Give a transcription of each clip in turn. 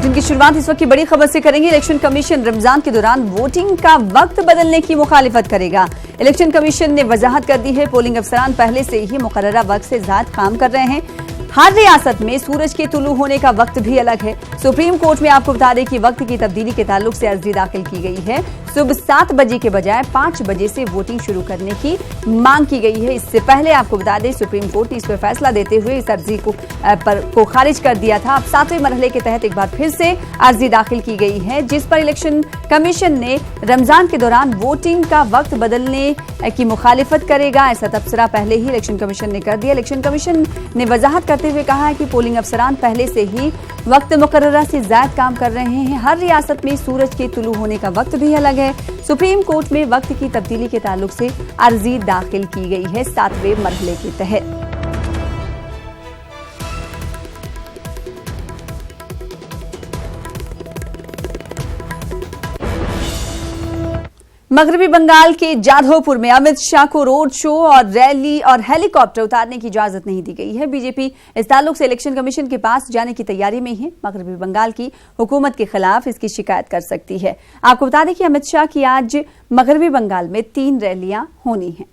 Bulletin की शुरुआत इस वक्त की बड़ी खबर से करेंगे। इलेक्शन कमीशन रमजान के दौरान वोटिंग का वक्त बदलने की मुखालिफत करेगा। इलेक्शन कमीशन ने वजाहत कर दी है, पोलिंग अफसरान पहले से ही मुकर्ररा वक्त से ज्यादा काम कर रहे हैं। हर रियासत में सूरज के तुलू होने का वक्त भी अलग है। सुप्रीम कोर्ट में आपको बता दें कि वक्त की तब्दीली के ताल्लुक से अर्जी दाखिल की गई है। सुबह 7 बजे के बजाय 5 बजे से वोटिंग शुरू करने की मांग की गई है। इससे पहले आपको बता दें सुप्रीम कोर्ट ने इस पर फैसला देते हुए इस अर्जी को खारिज कर दिया था। अब 7वें मरहले के तहत एक बार फिर से अर्जी दाखिल की गई है, जिस पर इलेक्शन कमीशन ने रमजान के दौरान वोटिंग का वक्त बदलने की मुखालिफत करेगा। ऐसा तबसरा पहले ही इलेक्शन कमीशन ने कर दिया। इलेक्शन कमीशन ने वजाहत करते हुए कहा है कि पोलिंग अफसरान पहले से ही वक्त मुकर्ररा से ज्यादा काम कर रहे हैं। हर रियासत में सूरज के तुलू होने का वक्त भी अलग है। सुप्रीम कोर्ट में वक्त की तब्दीली के ताल्लुक से अर्जी दाखिल की गई है 7वें मरहले के तहत। मगरबी बंगाल के जाधवपुर में अमित शाह को रोड शो और रैली और हेलीकॉप्टर उतारने की इजाजत नहीं दी गई है। बीजेपी इस ताल्लुक से इलेक्शन कमीशन के पास जाने की तैयारी में है। मगरबी बंगाल की हुकूमत के खिलाफ इसकी शिकायत कर सकती है। आपको बता दें कि अमित शाह की आज मगरबी बंगाल में 3 रैलियां होनी हैं।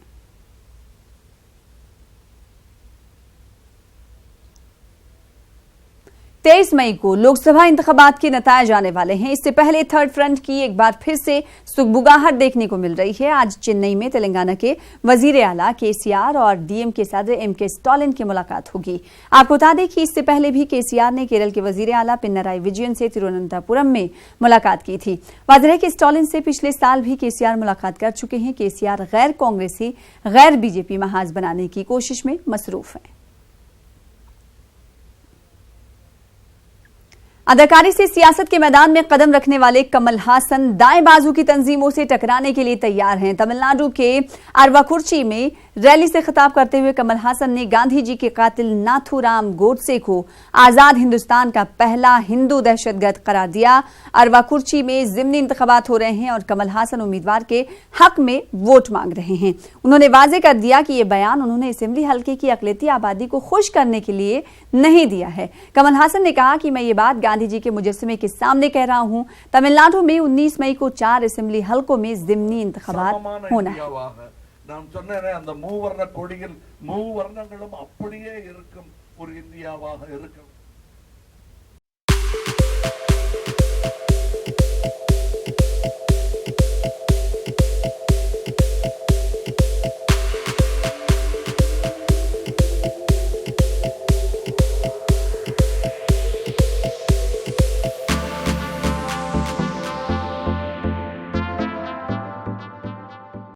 23 मई को लोकसभा इंतखाबात के नतायज आने वाले हैं। इससे पहले थर्ड फ्रंट की एक बार फिर से सुगबुगाहट देखने को मिल रही है। आज चेन्नई में तेलंगाना के वजीर आला केसीआर और डीएम के सदर एमके स्टालिन की मुलाकात होगी। आपको बता दें कि इससे पहले भी केसीआर ने केरल के वजीर आला पिनराई विजयन से तिरुवनंतपुरम में मुलाकात की थी। वाज़ेह है कि स्टालिन से पिछले साल भी केसीआर मुलाकात कर चुके हैं। केसीआर गैर कांग्रेसी, गैर बीजेपी महाज बनाने की कोशिश में मसरूफ है। अदाकारी से सियासत के मैदान में कदम रखने वाले कमल हासन दाएं बाजू की तंजीमों से टकराने के लिए तैयार हैं। तमिलनाडु के अरवाकुर्ची में रैली से खिताब करते हुए कमल हासन ने गांधी जी के कातिल नाथूराम गोडसे को आजाद हिंदुस्तान का पहला हिंदू दहशतगर्द करार दिया। अरवाकुर्ची में जिमनी इंतखाबात हो रहे हैं और कमल हासन उम्मीदवार के हक में वोट मांग रहे हैं। उन्होंने वाजे कर दिया कि यह बयान उन्होंने असेंबली हल्के की अकलियती आबादी को खुश करने के लिए नहीं दिया है। कमल हासन ने कहा कि मैं ये बात गांधी जी के मुजस्समे के सामने कह रहा हूं। तमिलनाडु में 19 मई को 4 असेंबली हल्कों में जिमनी इंतखाबात होना है। நான் சொன்னேனே அந்த மூவர்ண கொடியில் மூவர்ணங்களும் அப்படியே இருக்கும் ஒரு இந்தியாவாக இருக்கும்